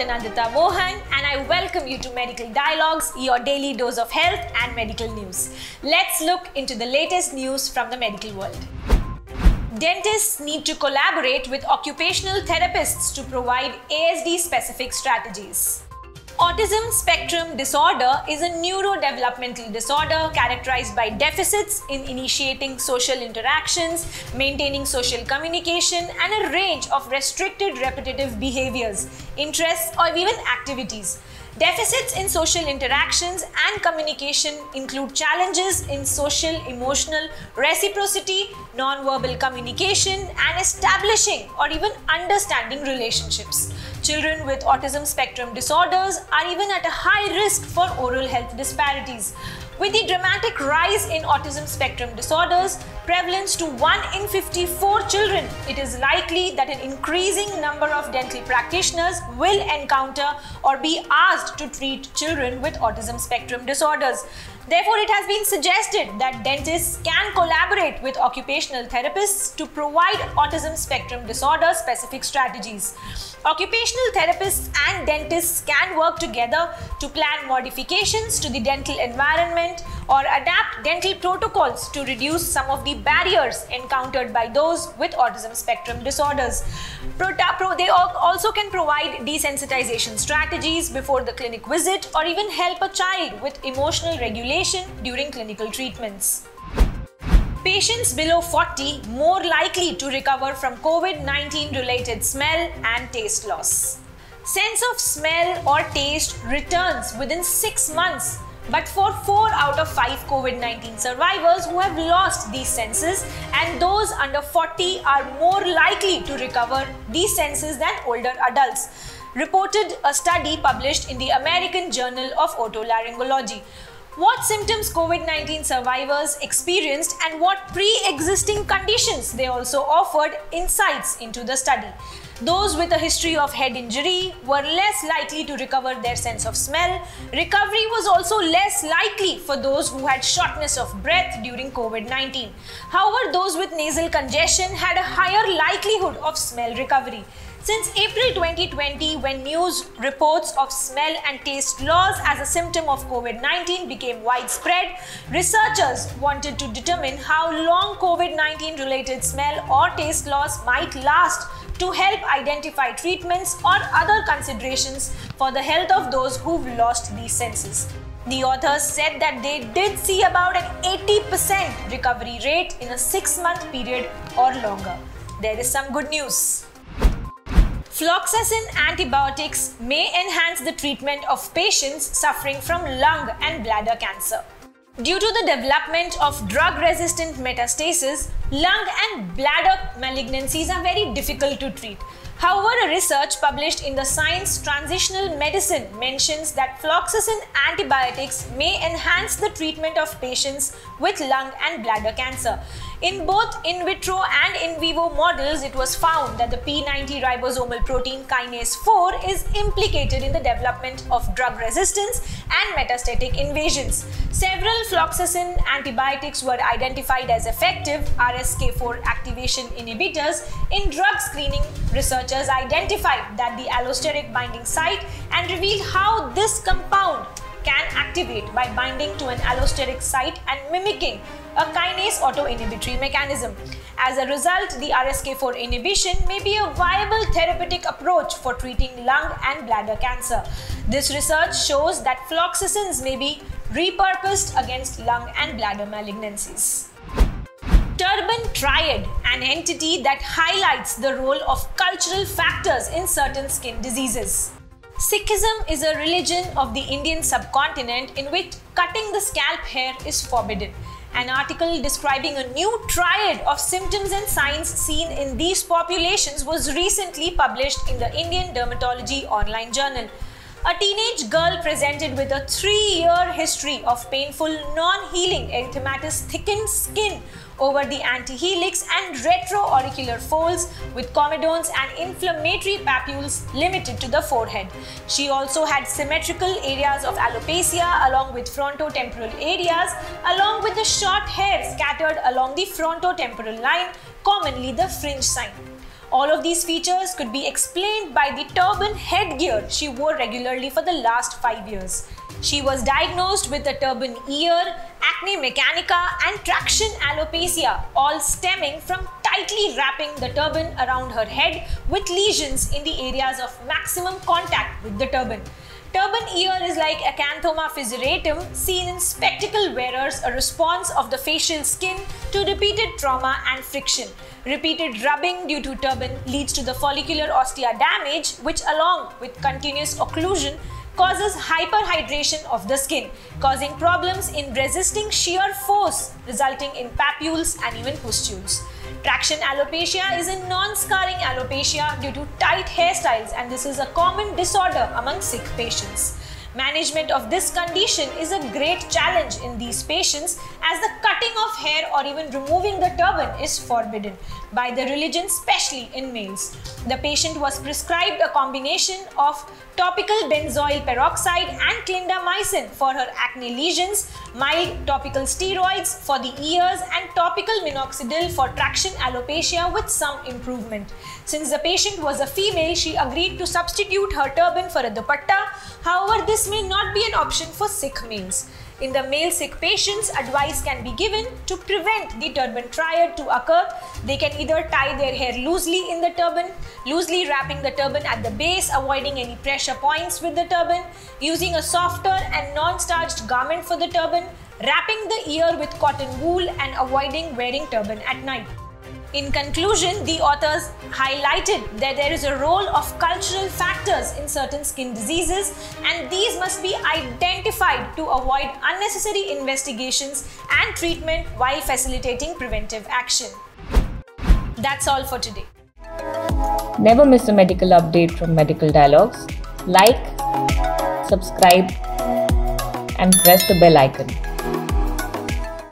Nandita Mohan and I welcome you to Medical Dialogues, your daily dose of health and medical news. Let's look into the latest news from the medical world. Dentists need to collaborate with occupational therapists to provide ASD-specific strategies. Autism spectrum disorder is a neurodevelopmental disorder characterized by deficits in initiating social interactions, maintaining social communication, and a range of restricted repetitive behaviors, interests, or even activities. Deficits in social interactions and communication include challenges in social, emotional, reciprocity, non-verbal communication, and establishing or even understanding relationships. Children with autism spectrum disorders are even at a high risk for oral health disparities. With the dramatic rise in autism spectrum disorders, prevalence to 1 in 54 children, it is likely that an increasing number of dental practitioners will encounter or be asked to treat children with autism spectrum disorders. Therefore, it has been suggested that dentists can collaborate with occupational therapists to provide autism spectrum disorder specific strategies. Occupational therapists and dentists can work together to plan modifications to the dental environment or adapt dental protocols to reduce some of the barriers encountered by those with autism spectrum disorders. They also can provide desensitization strategies before the clinic visit or even help a child with emotional regulation during clinical treatments. Patients below 40 more likely to recover from COVID-19 related smell and taste loss. Sense of smell or taste returns within 6 months, but for 4 out of 5 COVID-19 survivors who have lost these senses, and those under 40 are more likely to recover these senses than older adults, reported a study published in the American Journal of Otolaryngology. What symptoms COVID-19 survivors experienced and what pre-existing conditions they also offered insights into the study. Those with a history of head injury were less likely to recover their sense of smell. Recovery was also less likely for those who had shortness of breath during COVID-19. However, those with nasal congestion had a higher likelihood of smell recovery. Since April 2020, when news reports of smell and taste loss as a symptom of COVID-19 became widespread, researchers wanted to determine how long COVID-19 related smell or taste loss might last to help identify treatments or other considerations for the health of those who've lost these senses. The authors said that they did see about an 80% recovery rate in a 6-month period or longer. There is some good news. Floxacin antibiotics may enhance the treatment of patients suffering from lung and bladder cancer. Due to the development of drug-resistant metastasis, lung and bladder malignancies are very difficult to treat. However, a research published in the Science Translational Medicine mentions that floxacin antibiotics may enhance the treatment of patients with lung and bladder cancer. In both in vitro and in vivo models, it was found that the P90 ribosomal protein kinase 4 is implicated in the development of drug resistance and metastatic invasions. Several floxacin antibiotics were identified as effective RSK4 activation inhibitors. In drug screening, researchers identified that the allosteric binding site and revealed how this compound can activate by binding to an allosteric site and mimicking a kinase autoinhibitory mechanism. As a result, the RSK4 inhibition may be a viable therapeutic approach for treating lung and bladder cancer. This research shows that floxacins may be repurposed against lung and bladder malignancies. Turban Triad, an entity that highlights the role of cultural factors in certain skin diseases. Sikhism is a religion of the Indian subcontinent in which cutting the scalp hair is forbidden. An article describing a new triad of symptoms and signs seen in these populations was recently published in the Indian Dermatology Online Journal. A teenage girl presented with a 3-year history of painful, non-healing erythematous thickened skin over the antihelix and retroauricular folds with comedones and inflammatory papules limited to the forehead. She also had symmetrical areas of alopecia along with frontotemporal areas, along with the short hair scattered along the frontotemporal line, commonly the fringe sign. All of these features could be explained by the turban headgear she wore regularly for the last 5 years. She was diagnosed with a turban ear, acne mechanica and traction alopecia, all stemming from tightly wrapping the turban around her head with lesions in the areas of maximum contact with the turban. Turban ear is like acanthoma fissuratum seen in spectacle wearers, a response of the facial skin to repeated trauma and friction. Repeated rubbing due to turban leads to the follicular ostia damage, which along with continuous occlusion causes hyperhydration of the skin, causing problems in resisting shear force, resulting in papules and even pustules. Traction alopecia is a non-scarring alopecia due to tight hairstyles, and this is a common disorder among Sikh patients. Management of this condition is a great challenge in these patients, as the cutting of hair or even removing the turban is forbidden by the religion, especially in males. The patient was prescribed a combination of topical benzoyl peroxide and clindamycin for her acne lesions, mild topical steroids for the ears and topical minoxidil for traction alopecia with some improvement. Since the patient was a female, she agreed to substitute her turban for a dupatta. However, this may not be an option for Sikh males. In the male Sikh patients, advice can be given to prevent the Turban Triad to occur. They can either tie their hair loosely in the turban, loosely wrapping the turban at the base, avoiding any pressure points with the turban, using a softer and non-starched garment for the turban, wrapping the ear with cotton wool and avoiding wearing turban at night. In conclusion, the authors highlighted that there is a role of cultural factors in certain skin diseases, and these must be identified to avoid unnecessary investigations and treatment while facilitating preventive action. That's all for today. Never miss a medical update from Medical Dialogues. Like, subscribe, and press the bell icon.